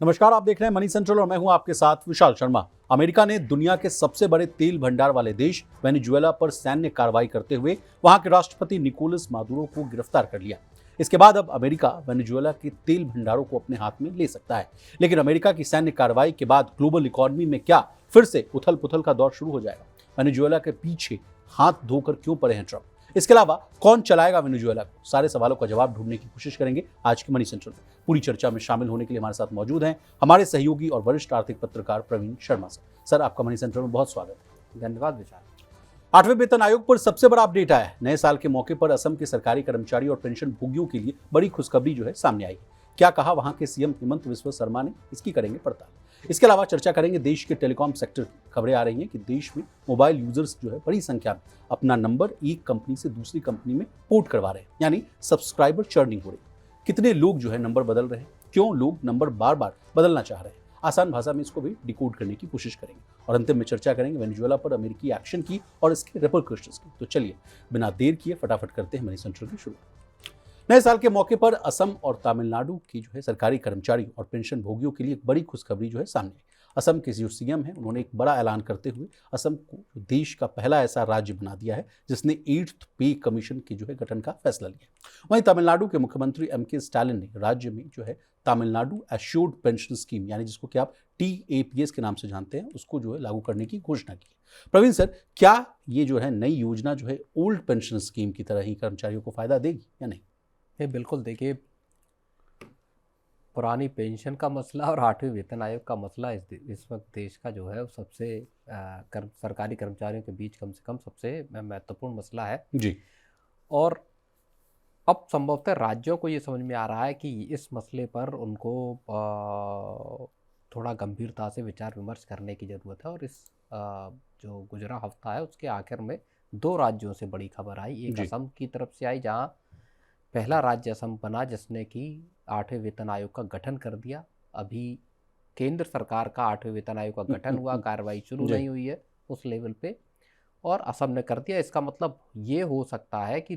नमस्कार, आप देख रहे हैं मनी सेंट्रल और मैं हूं आपके साथ विशाल शर्मा। अमेरिका ने दुनिया के सबसे बड़े तेल भंडार वाले देश वेनेजुएला पर सैन्य कार्रवाई करते हुए वहां के राष्ट्रपति निकोलस मादुरो को गिरफ्तार कर लिया। इसके बाद अब अमेरिका वेनेजुएला के तेल भंडारों को अपने हाथ में ले सकता है। लेकिन अमेरिका की सैन्य कार्रवाई के बाद ग्लोबल इकोनॉमी में क्या फिर से उथल पुथल का दौर शुरू हो जाएगा? वेनेजुएला के पीछे हाथ धोकर क्यों पड़े हैं ट्रंप? इसके अलावा कौन चलाएगा वेनेजुएला को? सारे सवालों का जवाब ढूंढने की कोशिश करेंगे आज के मनी सेंट्रल में। पूरी चर्चा में शामिल होने के लिए हमारे साथ मौजूद हैं हमारे सहयोगी और वरिष्ठ आर्थिक पत्रकार प्रवीण शर्मा सर, आपका मनी सेंट्रल में बहुत स्वागत है। धन्यवाद विशाल। 8वें वेतन आयोग पर सबसे बड़ा अपडेट आया है। नए साल के मौके पर असम के सरकारी कर्मचारी और पेंशन भोगियों के लिए बड़ी खुशखबरी जो है सामने आई है। क्या कहा वहां के सीएम हेमंत बिस्वा शर्मा ने, इसकी करेंगे पड़ताल। इसके अलावा चर्चा करेंगे देश के टेलीकॉम सेक्टर की। खबरें आ रही हैं कि देश में मोबाइल यूजर्स जो है बड़ी संख्या में अपना नंबर एक कंपनी से दूसरी कंपनी में पोर्ट करवा रहे हैं, यानी सब्सक्राइबर चर्निंग हो रही है। कितने लोग जो है नंबर बदल रहे हैं, क्यों लोग नंबर बार बार बदलना चाह रहे हैं, आसान भाषा में इसको भी डिकोड करने की कोशिश करेंगे। और अंतिम में चर्चा करेंगे वेनेजुएला पर अमेरिकी एक्शन की और इसके रिपरकशंस की। तो चलिए बिना देर किए फटाफट करते हैं मनी सेंट्रल की शुरुआत। नए साल के मौके पर असम और तमिलनाडु की जो है सरकारी कर्मचारी और पेंशन भोगियों के लिए एक बड़ी खुशखबरी जो है सामने आई। असम के जो सीएम हैं उन्होंने एक बड़ा ऐलान करते हुए असम को देश का पहला ऐसा राज्य बना दिया है जिसने 8th पे कमीशन के जो है गठन का फैसला लिया। वहीं तमिलनाडु के मुख्यमंत्री एम.के. स्टालिन ने राज्य में जो है तमिलनाडु एश्योर्ड पेंशन स्कीम, यानी जिसको कि आप TAPS के नाम से जानते हैं, उसको जो है लागू करने की घोषणा की। प्रवीण सर, क्या ये जो है नई योजना जो है ओल्ड पेंशन स्कीम की तरह ही कर्मचारियों को फायदा देगी या नहीं? ये बिल्कुल, देखिए, पुरानी पेंशन का मसला और 8वें वेतन आयोग का मसला इस वक्त देश का जो है वो सबसे सरकारी कर्मचारियों के बीच कम से कम सबसे महत्वपूर्ण मसला है जी। और अब संभवतः राज्यों को ये समझ में आ रहा है कि इस मसले पर उनको थोड़ा गंभीरता से विचार विमर्श करने की ज़रूरत है। और इस जो गुजरा हफ्ता है उसके आखिर में 2 राज्यों से बड़ी खबर आई। एक असम की तरफ से आई, जहाँ पहला राज्य असम बना जिसने कि 8वें वेतन आयोग का गठन कर दिया। अभी केंद्र सरकार का 8वें वेतन आयोग का गठन हुआ, कार्रवाई शुरू नहीं हुई है उस लेवल पे, और असम ने कर दिया। इसका मतलब ये हो सकता है कि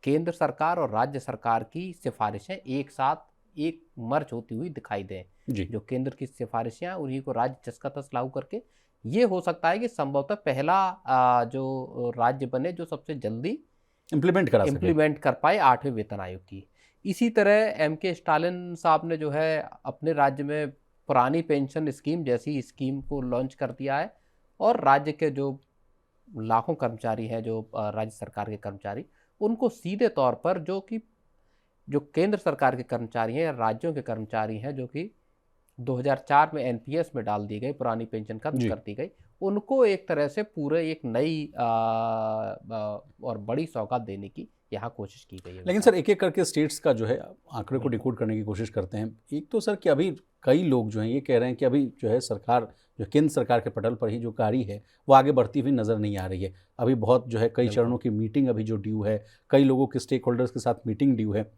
केंद्र सरकार और राज्य सरकार की सिफारिशें एक साथ एक मर्ज होती हुई दिखाई दें। जो केंद्र की सिफारिशें हैं उन्हीं को राज्य जस का तस लागू करके, ये हो सकता है कि संभवतः पहला जो राज्य बने जो सबसे जल्दी इम्प्लीमेंट कर पाए 8वें वेतन आयोग की। इसी तरह एम.के. स्टालिन साहब ने जो है अपने राज्य में पुरानी पेंशन स्कीम जैसी स्कीम को लॉन्च कर दिया है, और राज्य के जो लाखों कर्मचारी हैं, जो राज्य सरकार के कर्मचारी, उनको सीधे तौर पर जो केंद्र सरकार के कर्मचारी हैं या राज्यों के कर्मचारी हैं, जो कि 2004 में NPS में डाल दी गई, पुरानी पेंशन खत्म कर दी गई, उनको एक तरह से पूरे एक नई और बड़ी सौगात देने की यहाँ कोशिश की गई है। लेकिन सर, एक एक करके स्टेट्स का जो है आंकड़े को डिकोड करने की कोशिश करते हैं। एक तो सर कि अभी कई लोग जो हैं ये कह रहे हैं कि अभी जो है सरकार, जो केंद्र सरकार के पटल पर ही जो गाड़ी है वो आगे बढ़ती हुई नज़र नहीं आ रही है। अभी बहुत जो है कई चरणों की मीटिंग अभी जो ड्यू है, कई लोगों के स्टेक होल्डर्स के साथ मीटिंग ड्यू है।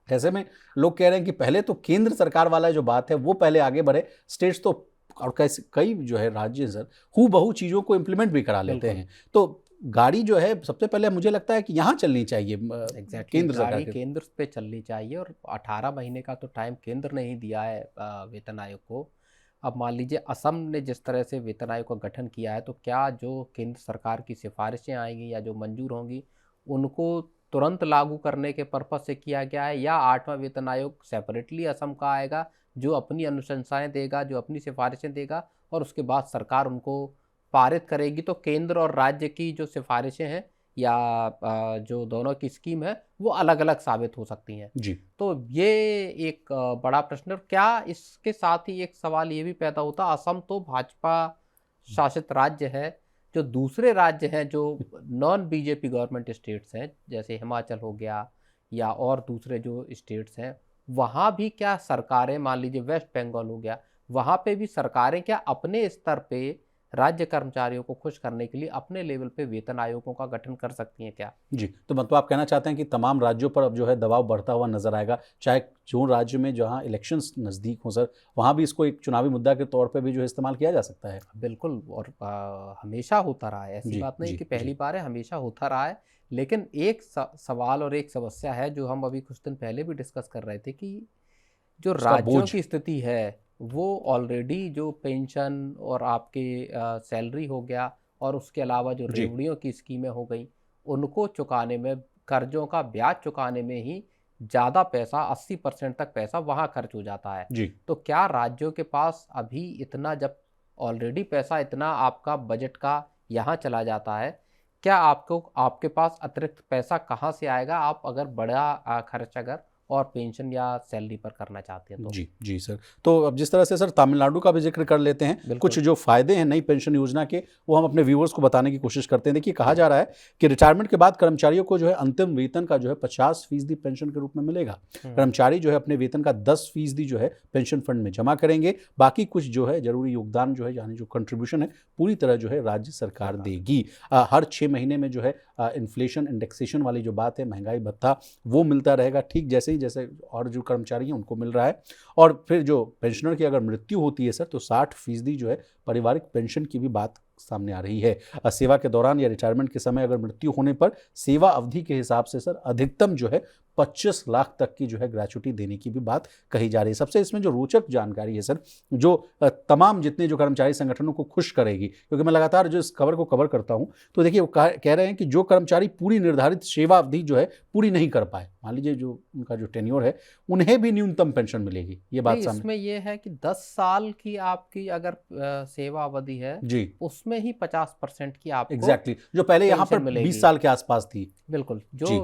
ऐसे में लोग कह रहे हैं कि पहले तो केंद्र सरकार वाला जो बात है वो पहले आगे बढ़े, स्टेट्स तो और कैसे कई जो है राज्य सर हूबहू चीज़ों को इम्प्लीमेंट भी करा लेते हैं। तो गाड़ी जो है सबसे पहले मुझे लगता है कि यहाँ चलनी चाहिए। केंद्र सरकार केंद्र पे चलनी चाहिए, और 18 महीने का तो टाइम केंद्र ने ही दिया है वेतन आयोग को। अब मान लीजिए असम ने जिस तरह से वेतन आयोग का गठन किया है, तो क्या जो केंद्र सरकार की सिफारिशें आएंगी या जो मंजूर होंगी उनको तुरंत लागू करने के पर्पज से किया गया है, या 8वां वेतन आयोग सेपरेटली असम का आएगा जो अपनी अनुशंसाएं देगा, जो अपनी सिफारिशें देगा, और उसके बाद सरकार उनको पारित करेगी। तो केंद्र और राज्य की जो सिफारिशें हैं या जो दोनों की स्कीम है वो अलग अलग साबित हो सकती हैं जी। तो ये एक बड़ा प्रश्न है। क्या इसके साथ ही एक सवाल ये भी पैदा होता, असम तो भाजपा शासित राज्य है, जो दूसरे राज्य हैं जो नॉन बीजेपी गवर्नमेंट स्टेट्स हैं, जैसे हिमाचल हो गया या और दूसरे जो स्टेट्स हैं, वहाँ भी क्या सरकारें, मान लीजिए वेस्ट बंगाल हो गया, वहाँ पे भी सरकारें क्या अपने स्तर पे राज्य कर्मचारियों को खुश करने के लिए अपने लेवल पे वेतन आयोगों का गठन कर सकती हैं क्या? जी, तो मतलब आप कहना चाहते हैं कि तमाम राज्यों पर अब जो है दबाव बढ़ता हुआ नजर आएगा, चाहे जो राज्य में जहां इलेक्शंस नज़दीक हों सर, वहां भी इसको एक चुनावी मुद्दा के तौर पे भी जो है इस्तेमाल किया जा सकता है। बिल्कुल, और हमेशा होता रहा है, ऐसी बात नहीं कि पहली बार है, हमेशा होता रहा है। लेकिन एक सवाल और एक समस्या है जो हम अभी कुछ दिन पहले भी डिस्कस कर रहे थे कि जो राज्यों की स्थिति है वो ऑलरेडी जो पेंशन और आपके सैलरी हो गया और उसके अलावा जो जी रेवड़ियों की स्कीमें हो गई, उनको चुकाने में, कर्जों का ब्याज चुकाने में ही ज़्यादा पैसा, 80% तक पैसा वहाँ खर्च हो जाता है। जी तो क्या राज्यों के पास अभी इतना, जब ऑलरेडी पैसा इतना आपका बजट का यहाँ चला जाता है, क्या आपको, आपके पास अतिरिक्त पैसा कहाँ से आएगा, आप अगर बड़ा खर्च अगर और पेंशन या सैलरी पर करना चाहते हैं तो? जी जी सर। तो अब जिस तरह से सर तमिलनाडु का भी जिक्र कर लेते हैं, कुछ बिल्कुल। जो फायदे हैं नई पेंशन योजना के, वो हम अपने व्यूअर्स को बताने की कोशिश करते हैं। देखिए, कहा जा रहा है कि रिटायरमेंट के बाद कर्मचारियों को जो है अंतिम वेतन का जो है 50% पेंशन के रूप में मिलेगा। कर्मचारी जो है अपने वेतन का 10% जो है पेंशन फंड में जमा करेंगे, बाकी कुछ जो है जरूरी योगदान जो है, यानी जो कंट्रीब्यूशन है, पूरी तरह जो है राज्य सरकार देगी। हर 6 महीने में जो है इन्फ्लेशन इंडेक्सेशन वाली जो बात है, महंगाई भत्ता, वो मिलता रहेगा, ठीक जैसे और जो कर्मचारी हैं उनको मिल रहा है। और फिर जो पेंशनर की अगर मृत्यु होती है सर, तो 60% जो है पारिवारिक पेंशन की भी बात सामने आ रही है। सेवा के दौरान या रिटायरमेंट के समय अगर मृत्यु होने पर सेवा अवधि के हिसाब से सर अधिकतम जो है 25 लाख तक की जो है ग्रेच्युटी देने की भी बात कही जा रही है। सबसे इसमें जो रोचक जानकारी है सर, जो तमाम जितने जो कर्मचारी संगठनों को खुश करेगी, क्योंकि मैं लगातार जो इस खबर को कवर करता हूं, तो देखिए वो कह रहे हैं कि जो कर्मचारी पूरी निर्धारित सेवा अवधि जो है पूरी नहीं कर पाए, मान लीजिए जो उनका जो टेन्योर है, उन्हें भी न्यूनतम पेंशन मिलेगी। ये बात नहीं, सामने इसमें ये है कि 10 साल की आपकी अगर सेवा अवधि है, जी उसमें ही 50% की आपको एग्जैक्टली जो पहले यहाँ पर पेंशन मिलेगी। 20 साल के आसपास थी। बिल्कुल। जी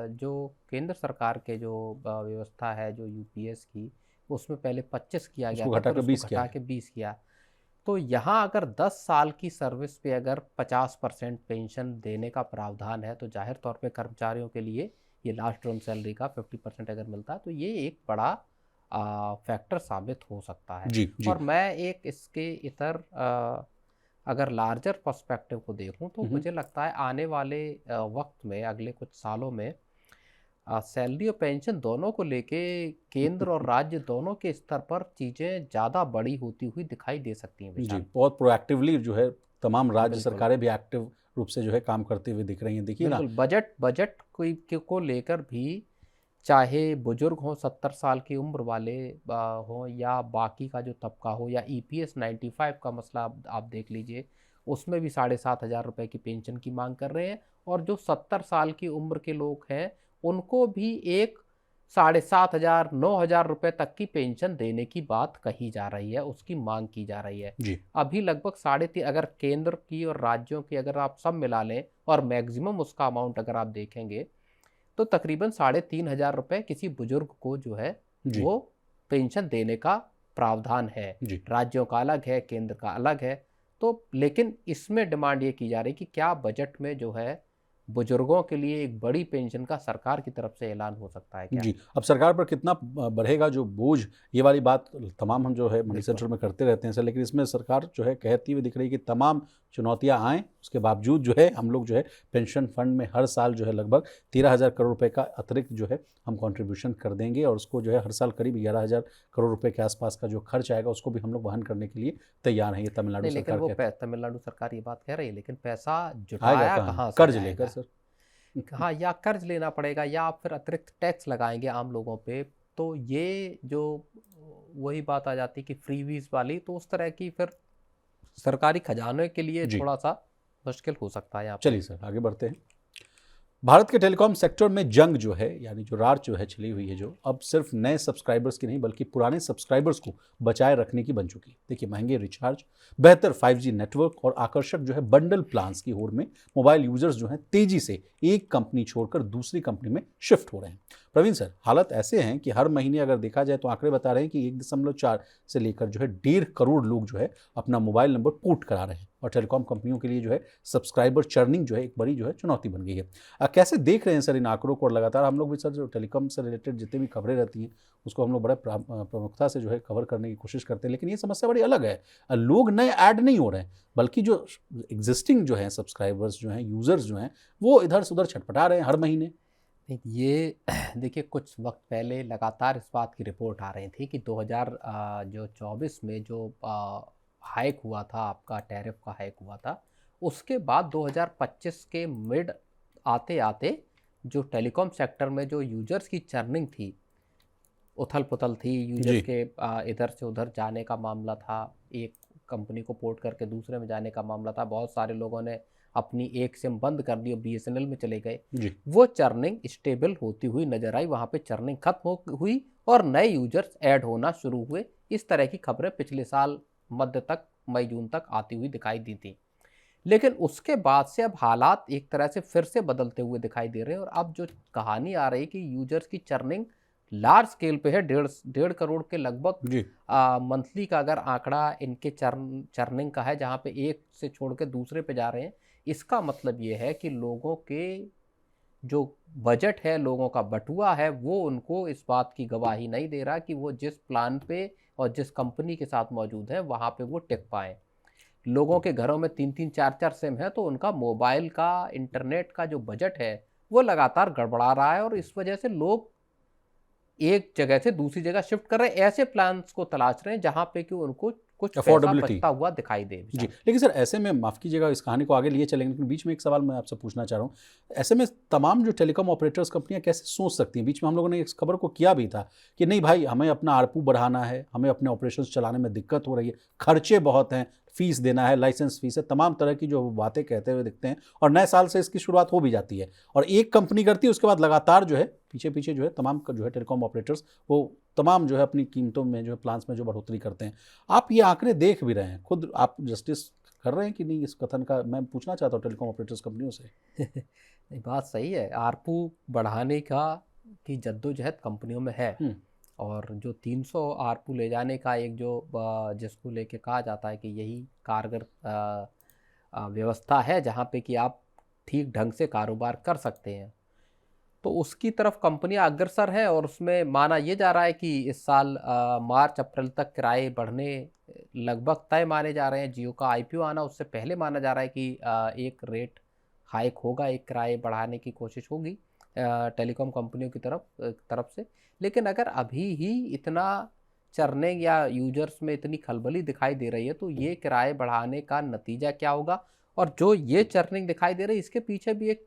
जो केंद्र सरकार के जो व्यवस्था है, जो यूपीएस की, उसमें पहले 25 किया गया उसको था, घटा फिर कर उसको 20 किया घटा है। के 20 किया। तो यहाँ अगर 10 साल की सर्विस पे अगर 50% पेंशन देने का प्रावधान है, तो जाहिर तौर पे कर्मचारियों के लिए ये लास्ट टर्म सैलरी का 50% अगर मिलता है, तो ये एक बड़ा फैक्टर साबित हो सकता है। जी जी और मैं एक इसके इतर अगर लार्जर पर्सपेक्टिव को देखूं, तो मुझे लगता है आने वाले वक्त में, अगले कुछ सालों में, सैलरी और पेंशन दोनों को लेके केंद्र और राज्य दोनों के स्तर पर चीज़ें ज़्यादा बड़ी होती हुई दिखाई दे सकती हैं जी, विशाल। बहुत प्रोएक्टिवली जो है तमाम राज्य बिल्कुल। सरकारें भी एक्टिव रूप से जो है काम करते हुए दिख रही हैं। देखिए ना, बिल्कुल। बजट बजट को लेकर भी, चाहे बुजुर्ग हों, 70 साल की उम्र वाले हों, या बाकी का जो तबका हो, या ईपीएस 95 का मसला आप देख लीजिए, उसमें भी 7,500 रुपये की पेंशन की मांग कर रहे हैं। और जो 70 साल की उम्र के लोग हैं, उनको भी एक 7,500 9,000 रुपये तक की पेंशन देने की बात कही जा रही है, उसकी मांग की जा रही है। जी अभी लगभग 3.5, अगर केंद्र की और राज्यों की अगर आप सब मिला लें और मैक्सिमम उसका अमाउंट अगर आप देखेंगे, तो तकरीबन 3,500 रुपये किसी बुजुर्ग को जो है जी वो पेंशन देने का प्रावधान है। जी राज्यों का अलग है, केंद्र का अलग है। तो लेकिन इसमें डिमांड ये की जा रही है कि क्या बजट में जो है बुजुर्गों के लिए एक बड़ी पेंशन का सरकार की तरफ से ऐलान हो सकता है क्या? जी। अब सरकार पर कितना बढ़ेगा जो बोझ, ये वाली बात तमाम हम जो है मनी बिल्कुल। सेंटर में करते रहते हैं सर, लेकिन इसमें सरकार जो है कहती हुई दिख रही है कि तमाम चुनौतियां आएँ, उसके बावजूद जो है हम लोग जो है पेंशन फंड में हर साल जो है लगभग 13,000 करोड़ रुपए का अतिरिक्त जो है हम कंट्रीब्यूशन कर देंगे, और उसको जो है हर साल करीब 11,000 करोड़ रुपए के आसपास का जो खर्च आएगा, उसको भी हम लोग वहन करने के लिए तैयार हैं। ये तमिलनाडु नहीं, लेकिन सरकार वो कहती तमिलनाडु सरकार ये बात कह रही है, लेकिन पैसा है। आएगा जुटाया कहाँ, कहाँ से कर्ज लेकर जाएगा? सर। हाँ, या कर्ज लेना पड़ेगा, या आप फिर अतिरिक्त टैक्स लगाएंगे आम लोगों पे। तो ये जो वही बात आ जाती है कि फ्रीवीज वाली, तो उस तरह की फिर सरकारी खजाने के लिए जी थोड़ा सा मुश्किल हो सकता है यहाँ पे। चलिए सर आगे बढ़ते हैं। भारत के टेलीकॉम सेक्टर में जंग जो है, यानी जो रार जो है चली हुई है, जो अब सिर्फ नए सब्सक्राइबर्स की नहीं बल्कि पुराने सब्सक्राइबर्स को बचाए रखने की बन चुकी है। देखिए, महंगे रिचार्ज, बेहतर 5G नेटवर्क और आकर्षक जो है बंडल प्लान्स की होड़ में मोबाइल यूजर्स जो हैं तेजी से एक कंपनी छोड़कर दूसरी कंपनी में शिफ्ट हो रहे हैं। प्रवीण सर, हालत ऐसे हैं कि हर महीने अगर देखा जाए तो आंकड़े बता रहे हैं कि 1.4 से लेकर जो है 1.5 करोड़ लोग जो है अपना मोबाइल नंबर पोर्ट करा रहे हैं, और टेलीकॉम कंपनियों के लिए जो है सब्सक्राइबर चर्निंग जो है एक बड़ी जो है चुनौती बन गई है। कैसे देख रहे हैं सर इन आंकड़ों को? और लगातार हम लोग भी सर जो टेलीकॉम से रिलेटेड जितनी भी खबरें रहती हैं उसको हम लोग बड़े प्रमुखता से जो है कवर करने की कोशिश करते हैं, लेकिन ये समस्या बड़ी अलग है। लोग नए ऐड नहीं हो रहे हैं, बल्कि जो एग्जिस्टिंग जो हैं सब्सक्राइबर्स जो हैं, यूजर्स जो हैं, वो इधर से उधर छटपटा रहे हैं हर महीने। नहीं, ये देखिए, कुछ वक्त पहले लगातार इस बात की रिपोर्ट आ रही थी कि 2024 में जो हाइक हुआ था, आपका टैरिफ का हाइक हुआ था, उसके बाद 2025 के मिड आते आते जो टेलीकॉम सेक्टर में जो यूजर्स की चर्निंग थी, उथल पुथल थी, जी। यूजर्स के इधर से उधर जाने का मामला था, एक कंपनी को पोर्ट करके दूसरे में जाने का मामला था, बहुत सारे लोगों ने अपनी एक सिम बंद कर दी और बीएसएनएल में चले गए। जी। वो चर्निंग स्टेबल होती हुई नजर आई, वहाँ पे चर्निंग खत्म हुई और नए यूजर्स ऐड होना शुरू हुए। इस तरह की खबरें पिछले साल मध्य तक, मई जून तक आती हुई दिखाई दी थी। लेकिन उसके बाद से अब हालात एक तरह से फिर से बदलते हुए दिखाई दे रहे हैं और अब जो कहानी आ रही है कि यूजर्स की चर्निंग लार्ज स्केल पे है, 1.5 करोड़ के लगभग जी। मंथली का अगर आंकड़ा इनके चर्निंग का है, जहाँ पे एक से छोड़ के दूसरे पे जा रहे हैं। इसका मतलब ये है कि लोगों के जो बजट है, लोगों का बटुआ है, वो उनको इस बात की गवाही नहीं दे रहा कि वो जिस प्लान पे और जिस कंपनी के साथ मौजूद है वहाँ पे वो टिक पाएँ। लोगों के घरों में 3-3 4-4 सिम है, तो उनका मोबाइल का, इंटरनेट का जो बजट है वो लगातार गड़बड़ा रहा है और इस वजह से लोग एक जगह से दूसरी जगह शिफ्ट कर रहे हैं, ऐसे प्लान्स को तलाश रहे हैं जहां पे कि उनको कुछ पैसा अफोर्डेबिलिटी। बचता हुआ दिखाई दे। जी, लेकिन सर ऐसे में माफ़ कीजिएगा, इस कहानी को आगे लिए चलेंगे, लेकिन बीच में एक सवाल मैं आपसे पूछना चाह रहा हूँ। ऐसे में तमाम जो टेलीकॉम ऑपरेटर्स कंपनियां कैसे सोच सकती हैं? बीच में हम लोगों ने इस खबर को किया भी था कि नहीं भाई, हमें अपना आरपू बढ़ाना है, हमें अपने ऑपरेशंस चलाने में दिक्कत हो रही है, खर्चे बहुत हैं, फीस देना है, लाइसेंस फीस है, तमाम तरह की जो बातें कहते हुए दिखते हैं और नए साल से इसकी शुरुआत हो भी जाती है और एक कंपनी करती है, उसके बाद लगातार जो है पीछे पीछे जो है तमाम जो है टेलीकॉम ऑपरेटर्स वो तमाम जो है अपनी कीमतों में जो है प्लान्स में जो बढ़ोतरी करते हैं। आप ये आंकड़े देख भी रहे हैं, खुद आप जस्टिस कर रहे हैं कि नहीं इस कथन का? मैं पूछना चाहता हूँ टेलीकॉम ऑपरेटर्स कंपनियों से। नहीं, बात सही है, आरपू बढ़ाने का की जद्दोजहद कंपनियों में है और जो 300 आरपू ले जाने का एक जो जिसको लेके कहा जाता है कि यही कारगर व्यवस्था है जहाँ पे कि आप ठीक ढंग से कारोबार कर सकते हैं, तो उसकी तरफ कंपनियां अग्रसर हैं और उसमें माना ये जा रहा है कि इस साल मार्च अप्रैल तक किराए बढ़ने लगभग तय माने जा रहे हैं। जियो का आईपीओ आना उससे पहले माना जा रहा है कि एक रेट हाइक होगा, एक किराए बढ़ाने की कोशिश होगी टेलीकॉम कंपनियों की तरफ से। लेकिन अगर अभी ही इतना चर्निंग या यूजर्स में इतनी खलबली दिखाई दे रही है तो ये किराए बढ़ाने का नतीजा क्या होगा? और जो ये चर्निंग दिखाई दे रही है इसके पीछे भी एक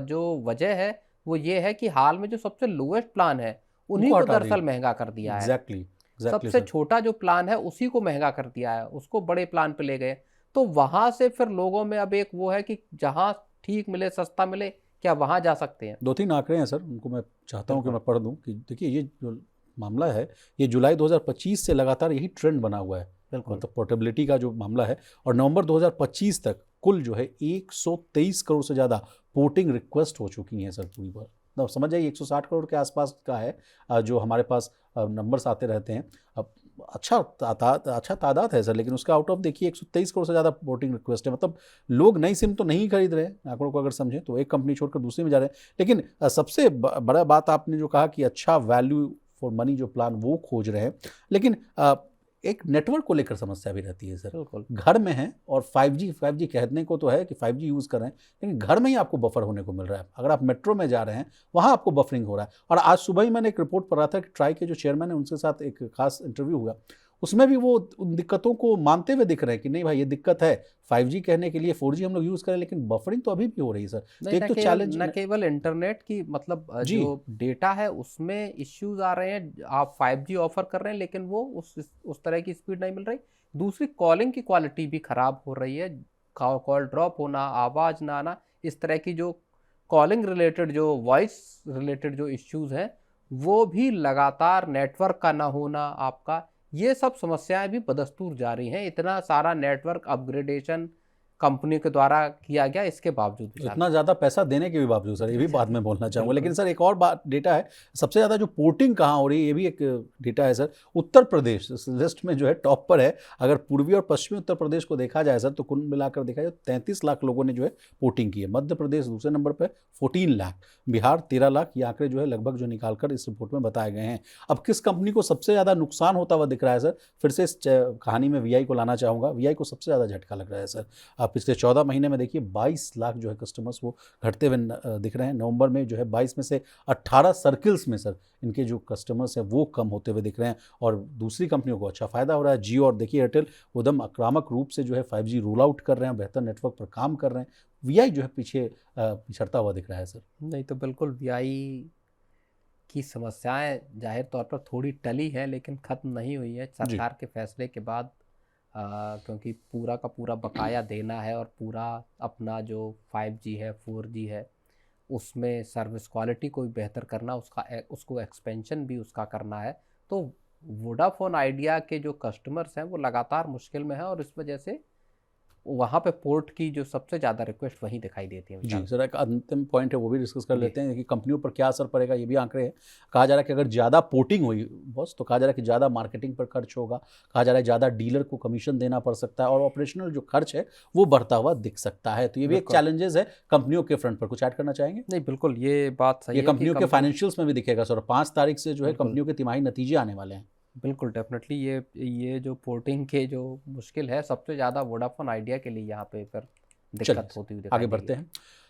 जो वजह है वो ये है कि हाल में जो सबसे लोएस्ट प्लान है उन्हीं उनको को हटा दरअसल दिया। महंगा कर दिया है। एग्जैक्टली सबसे सर। छोटा जो प्लान है उसी को महंगा कर दिया है, उसको बड़े प्लान पे ले गए। तो वहां से फिर लोगों में अब एक वो है कि जहां ठीक मिले, सस्ता मिले, क्या वहां जा सकते हैं। 2-3 आंकड़े हैं सर, उनको मैं चाहता हूं कि बिल्कुल मैं पढ़ दूं कि देखिए ये जो मामला है ये जुलाई 2025 से लगातार यही ट्रेंड बना हुआ है, बिल्कुल। मतलब पोर्टेबिलिटी का जो मामला है। और नवंबर 2025 तक कुल जो है 123 करोड़ से ज़्यादा पोर्टिंग रिक्वेस्ट हो चुकी हैं सर पूरी बार। अब समझ जाइए 160 करोड़ के आसपास का है जो हमारे पास नंबर्स आते रहते हैं। अब अच्छा तादाद है सर, लेकिन उसका आउट ऑफ देखिए 123 करोड़ से ज़्यादा पोर्टिंग रिक्वेस्ट है। मतलब लोग नई सिम तो नहीं खरीद रहे हैं, आंकड़ों को अगर समझें तो एक कंपनी छोड़कर दूसरी में जा रहे हैं। लेकिन सबसे बड़ा बात आपने जो कहा कि अच्छा वैल्यू फॉर मनी जो प्लान वो खोज रहे हैं, लेकिन एक नेटवर्क को लेकर समस्या भी रहती है सर। बिल्कुल। घर में है और 5G कहने को तो है कि 5G यूज़ कर रहे हैं, लेकिन घर में ही आपको बफर होने को मिल रहा है। अगर आप मेट्रो में जा रहे हैं वहाँ आपको बफरिंग हो रहा है। और आज सुबह ही मैंने एक रिपोर्ट पढ़ा था कि ट्राई के जो चेयरमैन है उनके साथ एक खास इंटरव्यू हुआ, उसमें भी वो उन दिक्कतों को मानते हुए दिख रहे हैं कि नहीं भाई ये दिक्कत है, 5G कहने के लिए 4G हम लोग यूज़ करें, लेकिन बफरिंग तो अभी भी हो रही है सर। नहीं, एक तो चैलेंज न केवल इंटरनेट की, मतलब जी। जो डेटा है उसमें इश्यूज आ रहे हैं। आप 5G ऑफर कर रहे हैं लेकिन वो उस तरह की स्पीड नहीं मिल रही। दूसरी, कॉलिंग की क्वालिटी भी खराब हो रही है, कॉल ड्रॉप होना, आवाज़ ना आना, इस तरह की जो कॉलिंग रिलेटेड, जो वॉइस रिलेटेड जो इश्यूज हैं वो भी लगातार, नेटवर्क का ना होना आपका, ये सब समस्याएं भी बदस्तूर जारी हैं। इतना सारा नेटवर्क अपग्रेडेशन कंपनी के द्वारा किया गया, इसके बावजूद भी इतना ज़्यादा पैसा देने के भी बावजूद सर, ये भी बात मैं बोलना चाहूँगा। लेकिन बिल्कुल। सर एक और बात डेटा है, सबसे ज़्यादा जो पोर्टिंग कहाँ हो रही है ये भी एक डेटा है सर। उत्तर प्रदेश इस लिस्ट में जो है टॉप पर है। अगर पूर्वी और पश्चिमी उत्तर प्रदेश को देखा जाए सर तो कुल मिलाकर देखा जाए 33 लाख लोगों ने जो है पोर्टिंग की है। मध्य प्रदेश दूसरे नंबर पर 14 लाख, बिहार 13 लाख। ये आंकड़े जो है लगभग जो निकाल कर इस रिपोर्ट में बताए गए हैं। अब किस कंपनी को सबसे ज़्यादा नुकसान होता हुआ दिख रहा है सर? फिर से इस कहानी में VI को लाना चाहूँगा। VI को सबसे ज़्यादा झटका लग रहा है सर। आप पिछले 14 महीने में देखिए 22 लाख जो है कस्टमर्स वो घटते हुए दिख रहे हैं। नवंबर में जो है 22 में से 18 सर्किल्स में सर इनके जो कस्टमर्स हैं वो कम होते हुए दिख रहे हैं और दूसरी कंपनियों को अच्छा फायदा हो रहा है। जियो और देखिए एयरटेल उदम आक्रामक रूप से जो है 5G रोल आउट कर रहे हैं, बेहतर नेटवर्क पर काम कर रहे हैं। VI जो है पीछे पिछड़ता हुआ दिख रहा है सर। नहीं तो बिल्कुल VI की समस्याएं जाहिर तौर पर थोड़ी टली हैं, लेकिन ख़त्म नहीं हुई है जी। सरकार के फैसले के बाद। क्योंकि पूरा का पूरा बकाया देना है और पूरा अपना जो 5G है, 4G है, उसमें सर्विस क्वालिटी को भी बेहतर करना, उसको एक्सपेंशन भी उसका करना है। तो वोडाफोन आइडिया के जो कस्टमर्स हैं वो लगातार मुश्किल में हैं, और इस वजह से वहाँ पे पोर्ट की जो सबसे ज़्यादा रिक्वेस्ट वहीं दिखाई देती है जी, विशाल। सर एक अंतिम पॉइंट है वो भी डिस्कस कर जी, लेते हैं कि कंपनियों पर क्या असर पड़ेगा, ये भी आंकड़े हैं। कहा जा रहा है कि अगर ज़्यादा पोर्टिंग हुई बॉस, तो कहा जा रहा है कि ज़्यादा मार्केटिंग पर खर्च होगा, कहा जा रहा है ज़्यादा डीलर को कमीशन देना पड़ सकता है और ऑपरेशनल जो खर्च है वो बढ़ता हुआ दिख सकता है। तो ये भी एक बिल्कुल। चैलेंजेस है कंपनियों के फ्रंट पर। कुछ ऐड करना चाहेंगे? नहीं, बिल्कुल ये बात सही ये है कि कंपनियों के फाइनेंशियल्स में भी दिखेगा सर, 5 तारीख से जो है बिल्कुल, कंपनियों के तिमाही नतीजे आने वाले हैं। बिल्कुल डेफ़िनेटली ये जो पोर्टिंग के जो मुश्किल है, सबसे ज़्यादा वोडाफ़ोन आइडिया के लिए यहाँ पे फिर चलिए दिक्कत सर, होती हुई आगे दिखाई देगी। बढ़ते हैं।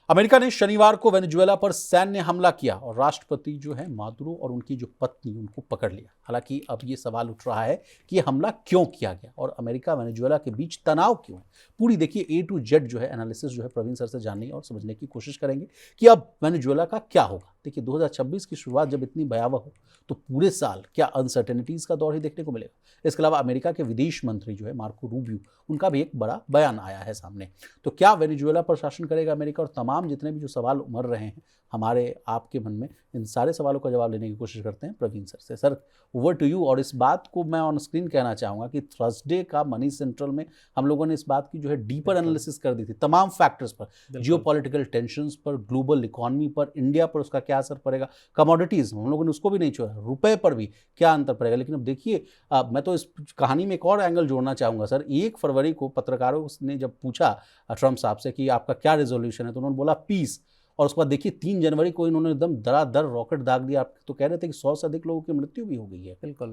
अमेरिका ने शनिवार को वेनेजुएला पर सैन्य हमला किया और राष्ट्रपति जो है मादुरो और उनकी जो पत्नी उनको पकड़ लिया। हालांकि अब ये सवाल उठ रहा है कि ये हमला क्यों किया गया और अमेरिका वेनेजुएला के बीच तनाव क्यों है। पूरी देखिए A to Z जो है एनालिसिस जो है प्रवीण सर से जानने और समझने की कोशिश करेंगे कि अब वेनेजुएला का क्या होगा। देखिए 2026 की शुरुआत जब इतनी भयावह हो तो पूरे साल क्या अनसर्टेनिटीज का दौर ही देखने को मिलेगा। इसके अलावा अमेरिका के विदेश मंत्री जो है मार्को रूबियो, उनका भी एक बड़ा बयान आया है सामने। तो क्या वेनेजुएला पर शासन करेगा अमेरिका, और तमाम जितने भी जो सवाल उमड़ रहे हैं हमारे आपके मन में, इन सारे सवालों का जवाब लेने की कोशिश करते हैं प्रवीण सर से। Sir over to you. और इस बात को मैं ऑन स्क्रीन कहना चाहूँगा कि थर्सडे का मनी सेंट्रल में हम लोगों ने इस बात की जो है डीपर बिल्कुल, एनालिसिस कर दी थी, तमाम फैक्टर्स पर, बिल्कुल, जियोपॉलिटिकल टेंशंस पर, ग्लोबल इकोनॉमी पर, इंडिया पर उसका क्या असर पड़ेगा, कमोडिटीज हम लोगों ने उसको भी नहीं छोड़ा, रुपए पर भी क्या अंतर पड़ेगा। लेकिन अब देखिए मैं तो इस कहानी में एक और एंगल जोड़ना चाहूँगा सर। 1 फरवरी को पत्रकारों ने जब पूछा ट्रम्प साहब से कि आपका क्या रेजोल्यूशन है, तो उन्होंने बोला पीस। और उसके बाद देखिए 3 जनवरी को इन्होंने एकदम दरादर रॉकेट दाग दिया। आप तो कह रहे थे कि 100 से अधिक लोगों की मृत्यु भी हो गई है। बिल्कुल।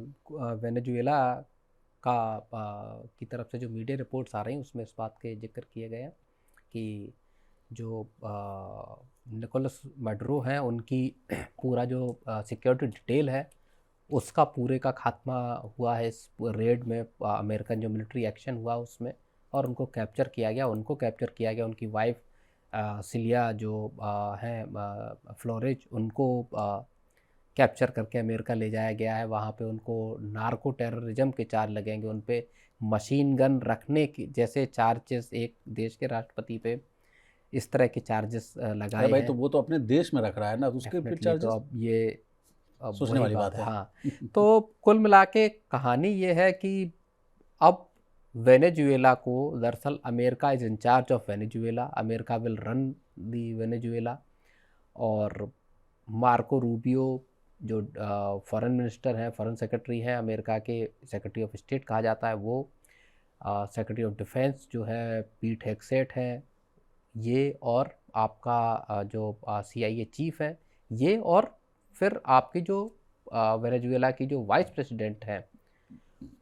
वेनेजुएला का की तरफ से जो मीडिया रिपोर्ट्स आ रही हैं, उसमें इस बात के ज़िक्र किए गए हैं कि जो निकोलस मैडुरो हैं, उनकी पूरा जो सिक्योरिटी डिटेल है, उसका पूरे का खात्मा हुआ है इस रेड में। अमेरिकन जो मिलिट्री एक्शन हुआ उसमें, और उनको कैप्चर किया गया। उनकी वाइफ सिलिया जो हैं फ्लोरेज, उनको कैप्चर करके अमेरिका ले जाया गया है। वहाँ पे उनको नार्को टेररिज्म के चार्ज लगेंगे, उन पे मशीन गन रखने की जैसे चार्जेस एक देश के राष्ट्रपति पे इस तरह के चार्जेस अरे लगाए भाई, तो हैं। वो तो अपने देश में रख रहा है ना, तो उसके फिर डेफिनेटली। तो चार्जेस अब सोचने वही वाली बात बात है। है। हाँ, तो कुल मिला के कहानी ये है कि अब वेनेजुएला को दरअसल America is in charge of Venezuela, America will run the Venezuela. और मार्को रूबियो जो फॉरेन मिनिस्टर हैं, फॉरेन सेक्रेटरी हैं, अमेरिका के सेक्रेटरी ऑफ स्टेट कहा जाता है वो, सेक्रेटरी ऑफ डिफेंस जो है पीट हेगसेट है ये, और आपका जो CIA चीफ है ये, और फिर आपकी जो वेनेजुएला की जो वाइस प्रेसिडेंट हैं,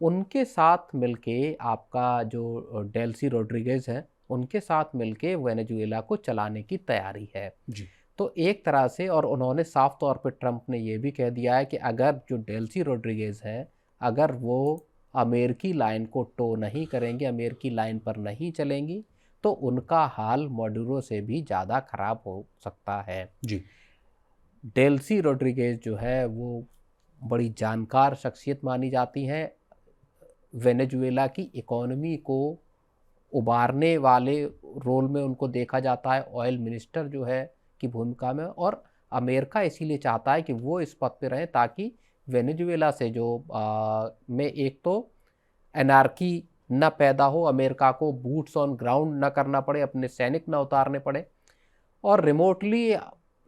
उनके साथ मिलके आपका जो डेल्सी रोड्रिगेज है, उनके साथ मिलके वेनेजुएला को चलाने की तैयारी है। जी। तो एक तरह से, और उन्होंने साफ तौर पे ट्रंप ने ये भी कह दिया है कि अगर जो डेल्सी रोड्रिगेज है, अगर वो अमेरिकी लाइन को टो नहीं करेंगे, अमेरिकी लाइन पर नहीं चलेंगी, तो उनका हाल मडुरो से भी ज़्यादा खराब हो सकता है। जी। डेल्सी रोड्रिगेज जो है वो बड़ी जानकार शख्सियत मानी जाती हैं। वेनेजुएला की इकोनॉमी को उबारने वाले रोल में उनको देखा जाता है, ऑयल मिनिस्टर जो है की भूमिका में। और अमेरिका इसीलिए चाहता है कि वो इस पद पे रहें, ताकि वेनेजुएला से जो में एक तो एनार्की न पैदा हो, अमेरिका को बूट्स ऑन ग्राउंड न करना पड़े, अपने सैनिक न उतारने पड़े, और रिमोटली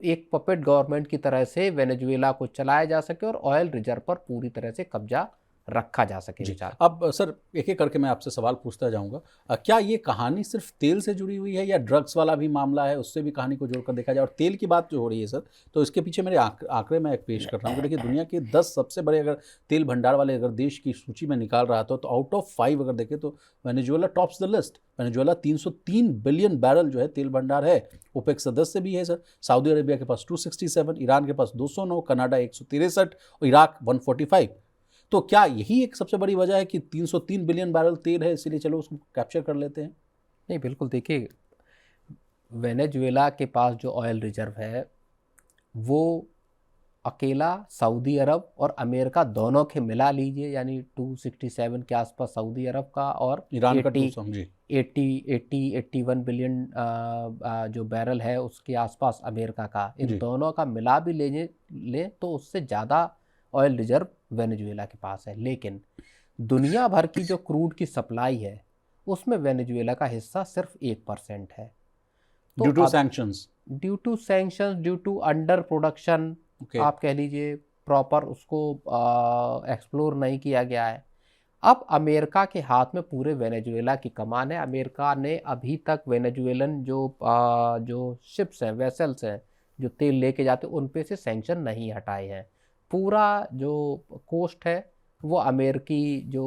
एक पपेट गवर्नमेंट की तरह से वेनेजुएला को चलाया जा सके और ऑयल रिजर्व पर पूरी तरह से कब्जा रखा जा सके। जी। विचार अब सर एक एक करके मैं आपसे सवाल पूछता जाऊंगा। क्या ये कहानी सिर्फ तेल से जुड़ी हुई है या ड्रग्स वाला भी मामला है, उससे भी कहानी को जोड़कर देखा जाए? और तेल की बात जो हो रही है सर, तो इसके पीछे मेरे आंकड़े मैं एक पेश कर रहा हूँ कि देखिए दुनिया के 10 सबसे बड़े अगर तेल भंडार वाले अगर देश की सूची में निकाल रहा था, तो आउट ऑफ 5 अगर देखें तो Venezuela tops the list. Venezuela 303 billion barrel जो है तेल भंडार है, ओपेक सदस्य भी है सर। सऊदी अरेबिया के पास 267, ईरान के पास 209, कनाडा 163 और इराक 145। तो क्या यही एक सबसे बड़ी वजह है कि 303 बिलियन बैरल तेल है, इसीलिए चलो उसको कैप्चर कर लेते हैं? नहीं, बिल्कुल। देखिए, वेनेजुएला के पास जो ऑयल रिजर्व है वो अकेला सऊदी अरब और अमेरिका दोनों के मिला लीजिए, यानी 267 के आसपास सऊदी अरब का और ईरान का 81 बिलियन जो बैरल है उसके आसपास अमेरिका का, इन दोनों का मिला भी ले तो उससे ज़्यादा ऑयल रिजर्व वेनेजुएला के पास है। लेकिन दुनिया भर की जो क्रूड की सप्लाई है उसमें वेनेजुएला का हिस्सा सिर्फ 1% है। तो due to sanctions, due to under production, आप कह लीजिए, प्रॉपर उसको एक्सप्लोर नहीं किया गया है। अब अमेरिका के हाथ में पूरे वेनेजुएला की कमान है। अमेरिका ने अभी तक वेनेजुएलन जो शिप्स हैं, वेसल्स हैं जो तेल लेके जाते हैं, उन पे से सैंक्शन नहीं हटाए हैं। पूरा जो कोस्ट है वो अमेरिकी जो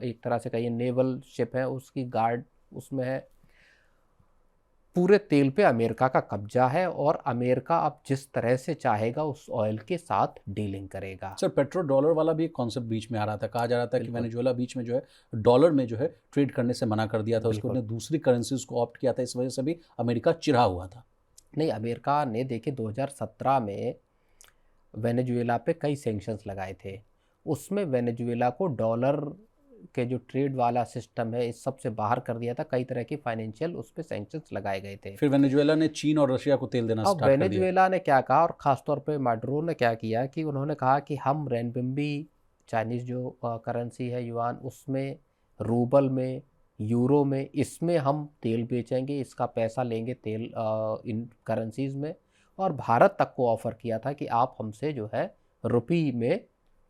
एक तरह से कहिए नेवल शिप है उसकी गार्ड उसमें है। पूरे तेल पे अमेरिका का कब्जा है और अमेरिका अब जिस तरह से चाहेगा उस ऑयल के साथ डीलिंग करेगा। सर, पेट्रो डॉलर वाला भी एक कॉन्सेप्ट बीच में आ रहा था, कहा जा रहा था कि वेनेजुएला बीच में जो है डॉलर में जो है ट्रेड करने से मना कर दिया था, उसको दूसरी करेंसीज को ऑप्ट किया था, इस वजह से भी अमेरिका चिढ़ा हुआ था। नहीं, अमेरिका ने देखिए 2017 में वेनेजुएला पे कई सैंक्शंस लगाए थे। उसमें वेनेजुएला को डॉलर के जो ट्रेड वाला सिस्टम है इस सब से बाहर कर दिया था। कई तरह की फाइनेंशियल उस पर सैंक्शंस लगाए गए थे। फिर वेनेजुएला ने चीन और रशिया को तेल देना स्टार्ट कर दिया। वेनेजुएला ने क्या कहा, और ख़ासतौर पे माडुरो ने क्या किया कि उन्होंने कहा कि हम रेनबिम्बी चाइनीज़ जो करेंसी है युआन, उसमें, रूबल में, यूरो में, इसमें हम तेल बेचेंगे, इसका पैसा लेंगे तेल इन करेंसीज़ में। और भारत तक को ऑफ़र किया था कि आप हमसे जो है रुपये में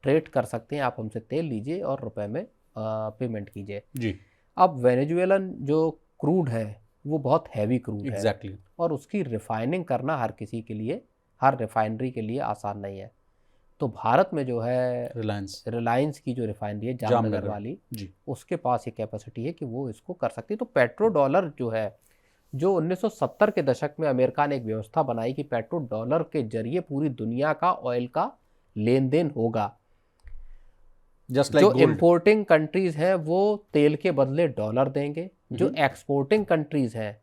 ट्रेड कर सकते हैं, आप हमसे तेल लीजिए और रुपए में पेमेंट कीजिए जी। अब वेनेजुएलन जो क्रूड है वो बहुत हैवी क्रूड है और उसकी रिफाइनिंग करना हर किसी के लिए, हर रिफाइनरी के लिए आसान नहीं है। तो भारत में जो है रिलायंस की जो रिफाइनरी है जामनगर वाली जी, उसके पास ये कैपेसिटी है कि वो इसको कर सकती है। तो पेट्रो डॉलर जो है, जो 1970 के दशक में अमेरिका ने एक व्यवस्था बनाई कि पेट्रो डॉलर के जरिए पूरी दुनिया का ऑयल का लेन देन होगा। जो इंपोर्टिंग कंट्रीज हैं वो तेल के बदले डॉलर देंगे, जो एक्सपोर्टिंग कंट्रीज हैं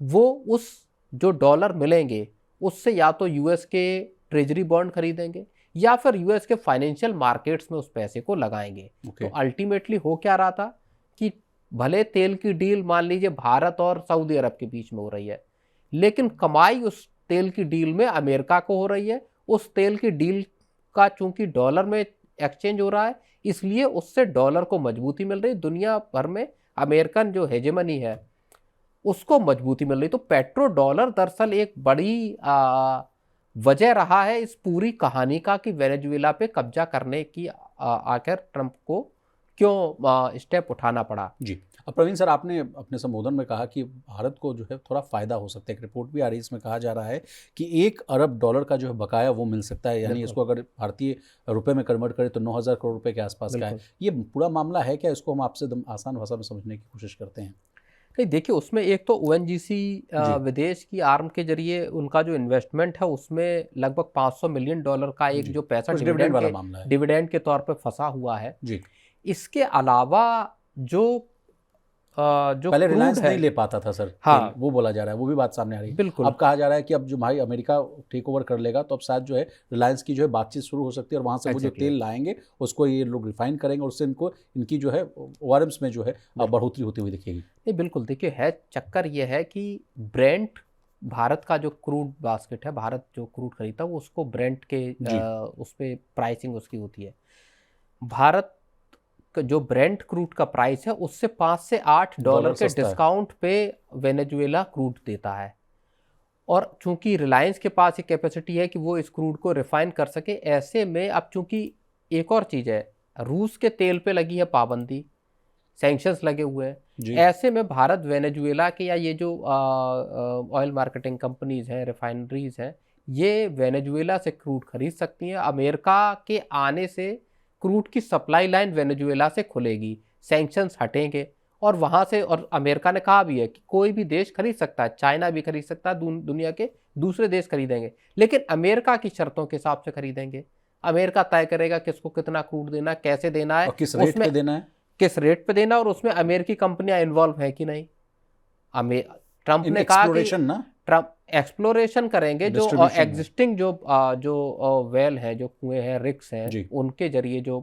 वो उस जो डॉलर मिलेंगे उससे या तो यूएस के ट्रेजरी बॉन्ड खरीदेंगे या फिर यूएस के फाइनेंशियल मार्केट्स में उस पैसे को लगाएंगे। तो अल्टीमेटली हो क्या रहा था कि भले तेल की डील मान लीजिए भारत और सऊदी अरब के बीच में हो रही है, लेकिन कमाई उस तेल की डील में अमेरिका को हो रही है। उस तेल की डील का चूंकि डॉलर में एक्सचेंज हो रहा है इसलिए उससे डॉलर को मजबूती मिल रही, दुनिया भर में अमेरिकन जो हेजेमनी है उसको मजबूती मिल रही। तो पेट्रो डॉलर दरअसल एक बड़ी वजह रहा है इस पूरी कहानी का कि वेनेजुएला पे कब्जा करने की आखिर ट्रंप को क्यों स्टेप उठाना पड़ा। जी। अब प्रवीण सर, आपने अपने संबोधन में कहा कि भारत को जो है थोड़ा फायदा हो सकता है। एक रिपोर्ट भी आ रही है, इसमें कहा जा रहा है कि $1 अरब का जो है बकाया वो मिल सकता है, यानी इसको अगर भारतीय रुपए में कन्वर्ट करें तो 9,000 करोड़ रुपए के आसपास का है। ये पूरा मामला है क्या? इसको हम आपसे आसान भाषा में समझने की कोशिश करते हैं। नहीं, देखिए उसमें एक तो ONGC विदेश की आर्म के जरिए उनका जो इन्वेस्टमेंट है उसमें लगभग $500 मिलियन का एक जो पैसा डिविडेंड के तौर पर फंसा हुआ है जी। इसके अलावा जो पहले रिलायंस नहीं ले पाता था सर, हाँ, वो बोला जा रहा है, वो भी बात सामने आ रही है। बिल्कुल। अब कहा जा रहा है कि अब जो भाई अमेरिका टेक ओवर कर लेगा तो अब शायद जो है रिलायंस की जो है बातचीत शुरू हो सकती है और वहां से वो जो तेल लाएंगे उसको ये लोग रिफाइन करेंगे और उससे इनकी जो है ORMs में जो है बढ़ोतरी होती हुई दिखेगी। नहीं, बिल्कुल। देखिए है चक्कर ये है कि ब्रेंट, भारत का जो क्रूड बास्केट है, भारत जो क्रूड खरीदता है वो उसको ब्रेंट के उस पर प्राइसिंग उसकी होती है। भारत जो ब्रेंट क्रूड का प्राइस है उससे $5 से $8 के डिस्काउंट पे वेनेजुएला क्रूड देता है। और चूंकि रिलायंस के पास ये कैपेसिटी है कि वो इस क्रूड को रिफाइन कर सके, ऐसे में अब चूंकि एक और चीज़ है, रूस के तेल पे लगी है पाबंदी, सैंक्शंस लगे हुए हैं, ऐसे में भारत वेनेजुएला के या ये जो ऑयल मार्केटिंग कंपनीज हैं, रिफाइनरीज हैं, ये वेनेजुएला से क्रूड खरीद सकती हैं। अमेरिका के आने से क्रूड की सप्लाई लाइन वेनेजुएला से खुलेगी, सैंक्शंस हटेंगे और वहाँ से, और अमेरिका ने कहा भी है कि कोई भी देश खरीद सकता है, चाइना भी खरीद सकता है, दुनिया के दूसरे देश खरीदेंगे, लेकिन अमेरिका की शर्तों के हिसाब से खरीदेंगे। अमेरिका तय करेगा किसको कितना क्रूड देना, कैसे देना है, किस रेट पे देना है, किस रेट पे देना, और उसमें अमेरिकी कंपनियां इन्वॉल्व है कि नहीं। ट्रंप ने कहा कि एक्सप्लोरेशन करेंगे, जो Distribution है। एग्जिस्टिंग जो वेल है, जो कुएं हैं, रिग्स हैं, जी। उनके जरिए जो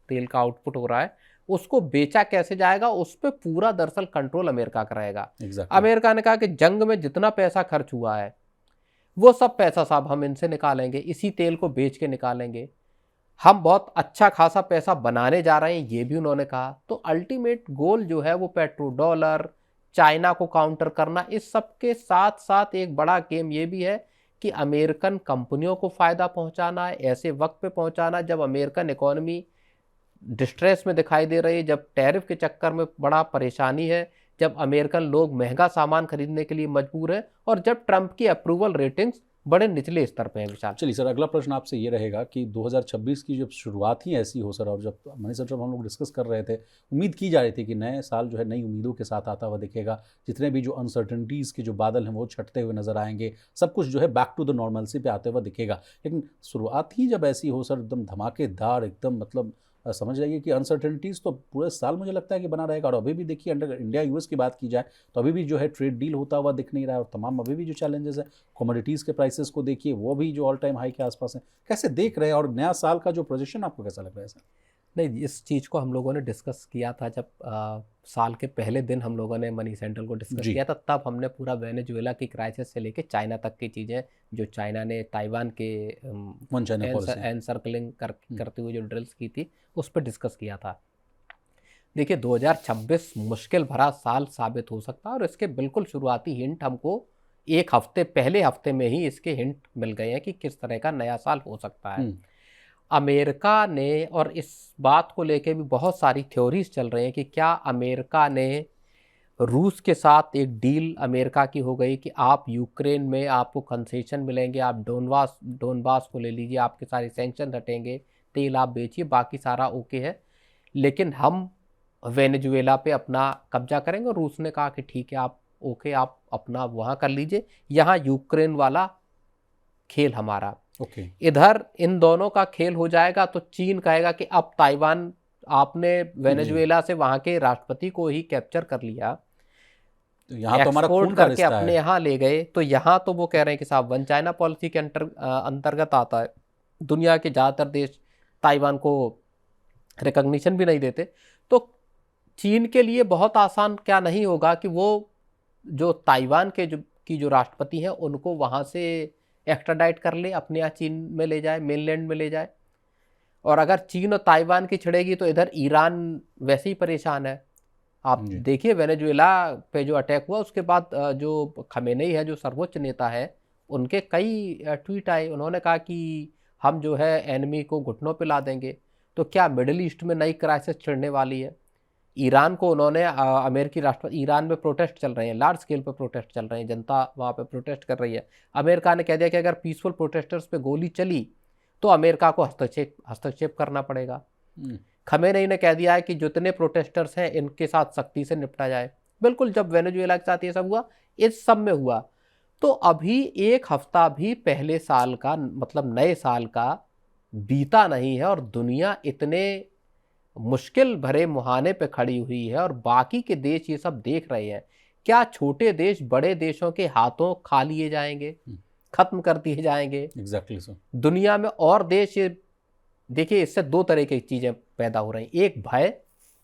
तेल का आउटपुट हो रहा है उसको बेचा कैसे जाएगा, उस पर पूरा दरअसल कंट्रोल अमेरिका का रहेगा। एग्जैक्टली। अमेरिका ने कहा कि जंग में जितना पैसा खर्च हुआ है वो सब पैसा साहब हम इनसे निकालेंगे, इसी तेल को बेच के निकालेंगे, हम बहुत अच्छा खासा पैसा बनाने जा रहे हैं, ये भी उन्होंने कहा। तो अल्टीमेट गोल जो है वो पेट्रो डॉलर, चाइना को काउंटर करना, इस सब के साथ साथ एक बड़ा गेम ये भी है कि अमेरिकन कंपनियों को फ़ायदा पहुंचाना है, ऐसे वक्त पे पहुंचाना जब अमेरिकन इकोनॉमी डिस्ट्रेस में दिखाई दे रही है, जब टैरिफ के चक्कर में बड़ा परेशानी है, जब अमेरिकन लोग महंगा सामान खरीदने के लिए मजबूर है, और जब ट्रंप की अप्रूवल रेटिंग्स बड़े निचले स्तर पे है। विशाल, चलिए सर, अगला प्रश्न आपसे ये रहेगा कि 2026 की जब शुरुआत ही ऐसी हो सर, और जब मनी सर, जब हम लोग डिस्कस कर रहे थे, उम्मीद की जा रही थी कि नए साल जो है नई उम्मीदों के साथ आता हुआ दिखेगा, जितने भी जो अनसर्टनिटीज़ के जो बादल हैं वो छटते हुए नजर आएंगे, सब कुछ जो है बैक टू द नॉर्मलसी पे आते हुआ दिखेगा। लेकिन शुरुआत ही जब ऐसी हो सर, एकदम धमाकेदार, एकदम मतलब समझ जाइए कि अनसर्टनिटीज़ तो पूरे साल मुझे लगता है कि बना रहेगा। और अभी भी देखिए, अंडर इंडिया यूएस की बात की जाए तो अभी भी जो है ट्रेड डील होता हुआ दिख नहीं रहा है, और तमाम अभी भी जो चैलेंजेस है, कमोडिटीज़ के प्राइसेस को देखिए, वो भी जो ऑल टाइम हाई के आसपास हैं। कैसे देख रहे हैं, और नया साल का जो प्रोजेक्शन आपको कैसा लग रहा है सर? नहीं, इस चीज़ को हम लोगों ने डिस्कस किया था जब साल के पहले दिन हम लोगों ने मनी सेंट्रल को डिस्कस जी। किया था, तब हमने पूरा वेनेजुएला की क्राइसिस से लेके चाइना तक की चीज़ें, जो चाइना ने ताइवान के वन चाइना पॉलिसी। एनसर्कलिंग करते हुए जो ड्रिल्स की थी, उस पर डिस्कस किया था। देखिए, 2026 मुश्किल भरा साल साबित हो सकता है, और इसके बिल्कुल शुरुआती हिंट हमको एक हफ्ते, पहले हफ्ते में ही इसके हिंट मिल गए हैं कि किस तरह का नया साल हो सकता है। अमेरिका ने, और इस बात को लेके भी बहुत सारी थ्योरीज चल रही हैं कि क्या अमेरिका ने रूस के साथ एक डील अमेरिका की हो गई कि आप यूक्रेन में आपको कंसेशन मिलेंगे, आप डोनबास को ले लीजिए, आपके सारे सैंक्शन हटेंगे, तेल आप बेचिए, बाकी सारा ओके है, लेकिन हम वेनेजुएला पे अपना कब्जा करेंगे। और रूस ने कहा कि ठीक है, आप ओके, आप अपना वहाँ कर लीजिए, यहाँ यूक्रेन वाला खेल हमारा। ओके। इधर इन दोनों का खेल हो जाएगा तो चीन कहेगा कि अब ताइवान, आपने वेनेजुएला से वहाँ के राष्ट्रपति को ही कैप्चर कर लिया, तो यहाँ तो हमारा एक्सपोर्ट खून का करके रिश्ता अपने है। यहाँ ले गए, तो यहाँ तो वो कह रहे हैं कि साहब वन चाइना पॉलिसी के अंतर्गत आता है। दुनिया के ज़्यादातर देश ताइवान को रिकॉग्निशन भी नहीं देते, तो चीन के लिए बहुत आसान क्या नहीं होगा कि वो जो ताइवान के जो राष्ट्रपति हैं उनको वहाँ से एक्स्ट्राडाइट कर ले, अपने यहाँ चीन में ले जाए, मेनलैंड में ले जाए। और अगर चीन और ताइवान की छिड़ेगी तो इधर ईरान वैसे ही परेशान है। आप देखिए, वेनेजुएला पे जो अटैक हुआ उसके बाद जो खमेनेई है, जो सर्वोच्च नेता है, उनके कई ट्वीट आए, उन्होंने कहा कि हम जो है एनिमी को घुटनों पे ला देंगे। तो क्या मिडिल ईस्ट में नई क्राइसिस छिड़ने वाली है? ईरान को उन्होंने अमेरिकी राष्ट्रपति, ईरान में प्रोटेस्ट चल रहे हैं, लार्ज स्केल पर प्रोटेस्ट चल रहे हैं, जनता वहाँ पे प्रोटेस्ट कर रही है। अमेरिका ने कह दिया कि अगर पीसफुल प्रोटेस्टर्स पे गोली चली तो अमेरिका को हस्तक्षेप करना पड़ेगा। खमेनेई ने कह दिया है कि जितने प्रोटेस्टर्स हैं इनके साथ सख्ती से निपटा जाए। बिल्कुल, जब वेनेजुएला के साथ ये सब हुआ, इस सब में हुआ, तो अभी एक हफ्ता भी पहले साल का, मतलब नए साल का बीता नहीं है, और दुनिया इतने मुश्किल भरे मुहाने पे खड़ी हुई है, और बाकी के देश ये सब देख रहे हैं। क्या छोटे देश बड़े देशों के हाथों खा लिए जाएंगे, खत्म कर दिए जाएंगे? Exactly sir. दुनिया में और देश, ये देखिए, इससे दो तरह की चीजें पैदा हो रही हैं, एक भय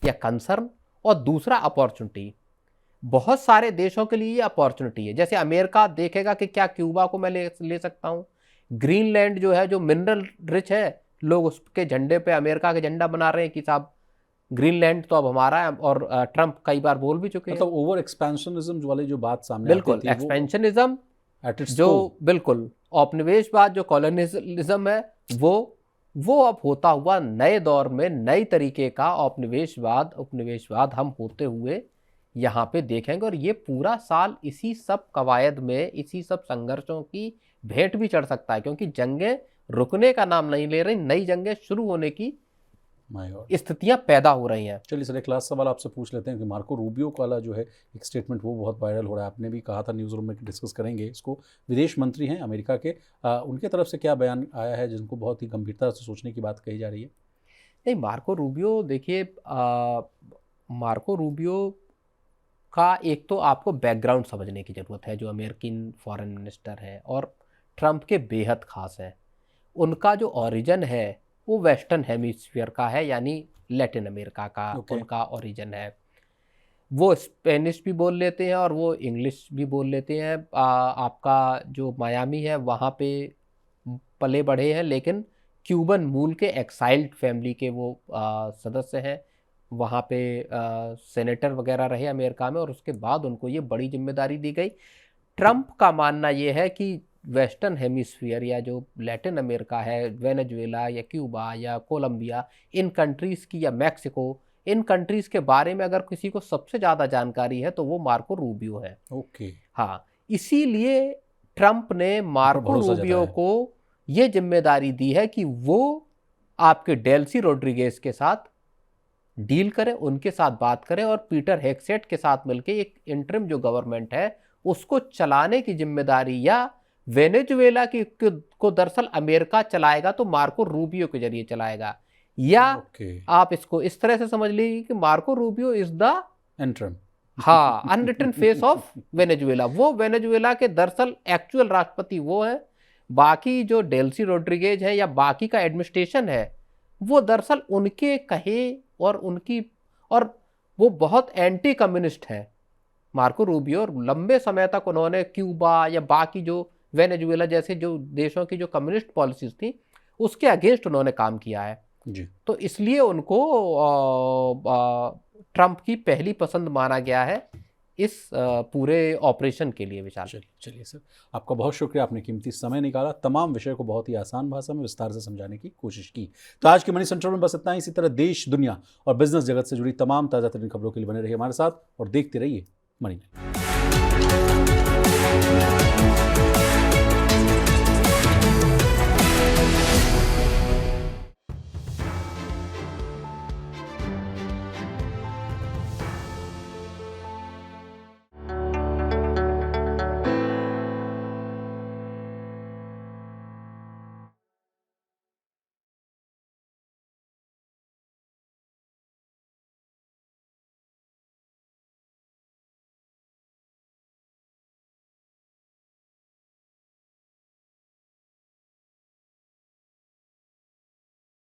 या कंसर्न, और दूसरा अपॉर्चुनिटी। बहुत सारे देशों के लिए ये अपॉर्चुनिटी है। जैसे अमेरिका देखेगा कि क्या क्यूबा को मैं ले सकता हूँ, ग्रीनलैंड जो है, जो मिनरल रिच है, लोग उसके झंडे पे अमेरिका के झंडा बना रहे हैं कि साहब ग्रीनलैंड तो अब हमारा है, और ट्रंप कई बार बोल भी चुके हैं। मतलब ओवर एक्सपेंशनिज्म वाली जो बात सामने बिल्कुल, आती थी, एक्सपेंशनिज्म जो, बिल्कुल औपनिवेशवाद, जो कॉलोनियलिज्म है, वो अब होता हुआ नए दौर में नई तरीके का उपनिवेशवाद हम होते हुए यहाँ पे देखेंगे। और ये पूरा साल इसी सब कवायद में, इसी सब संघर्षों की भेंट भी चढ़ सकता है, क्योंकि जंगें रुकने का नाम नहीं ले रही, नई जंगें शुरू होने की स्थितियां पैदा हो रही हैं। चलिए सर, एक लास्ट सवाल आपसे पूछ लेते हैं कि मार्को रूबियो वाला जो है एक स्टेटमेंट, वो बहुत वायरल हो रहा है। आपने भी कहा था न्यूज़ रूम में कि डिस्कस करेंगे इसको। विदेश मंत्री हैं अमेरिका के, उनके तरफ से क्या बयान आया है जिनको बहुत ही गंभीरता से सोचने की बात कही जा रही है? नहीं, मार्को रूबियो, देखिए, मार्को रूबियो का एक तो आपको बैकग्राउंड समझने की ज़रूरत है। जो अमेरिकन फॉरेन मिनिस्टर है और ट्रंप के बेहद ख़ास है, उनका जो ओरिजिन है वो वेस्टर्न हेमिस्फीयर का है, यानी लैटिन अमेरिका का उनका ओरिजिन है। वो स्पेनिश भी बोल लेते हैं और वो इंग्लिश भी बोल लेते हैं। आपका जो मायामी है वहाँ पे पले बढ़े हैं, लेकिन क्यूबन मूल के एक्साइल्ड फैमिली के वो सदस्य हैं। वहाँ पे सेनेटर वगैरह रहे अमेरिका में, और उसके बाद उनको ये बड़ी जिम्मेदारी दी गई। ट्रंप का मानना ये है कि वेस्टर्न हेमिस्फीयर या जो लैटिन अमेरिका है, वेनेजुएला या क्यूबा या कोलंबिया, इन कंट्रीज़ की, या मैक्सिको, इन कंट्रीज़ के बारे में अगर किसी को सबसे ज़्यादा जानकारी है तो वो मार्को रूबियो है। ओके। हाँ, इसीलिए ट्रंप ने मार्को रूबियो को ये जिम्मेदारी दी है कि वो आपके डेल्सी रोड्रिगेज के साथ डील करें, उनके साथ बात करें, और पीटर हेगसेट के साथ मिलकर एक इंटरिम जो गवर्नमेंट है उसको चलाने की जिम्मेदारी, या वेनेजुएला की को दरअसल अमेरिका चलाएगा तो मार्को रूबियो के जरिए चलाएगा, या आप इसको इस तरह से समझ लीजिए कि Marco Rubio is the interim, हाँ, अनरिटन फेस ऑफ वेनेजुएला। वो वेनेजुएला के दरअसल एक्चुअल राष्ट्रपति वो है। बाकी जो डेल्सी रोड्रिगेज है या बाकी का एडमिनिस्ट्रेशन है वो दरअसल उनके कहे और वो बहुत एंटी कम्युनिस्ट है मार्को रूबियो। और लंबे समय तक उन्होंने क्यूबा या बाकी जो वेनेजुएला जैसे जो देशों की जो कम्युनिस्ट पॉलिसीज थी उसके अगेंस्ट उन्होंने काम किया है जी। तो इसलिए उनको ट्रंप की पहली पसंद माना गया है इस पूरे ऑपरेशन के लिए। विशाल, चलिए सर, आपका बहुत शुक्रिया, आपने कीमती समय निकाला, तमाम विषय को बहुत ही आसान भाषा में विस्तार से समझाने की कोशिश की। तो आज की मनी सेंट्रल में बस इतना ही। इसी तरह देश, दुनिया और बिजनेस जगत से जुड़ी तमाम ताज़ा तरीन खबरों के लिए बने रहिए हमारे साथ और देखते रहिए मनी।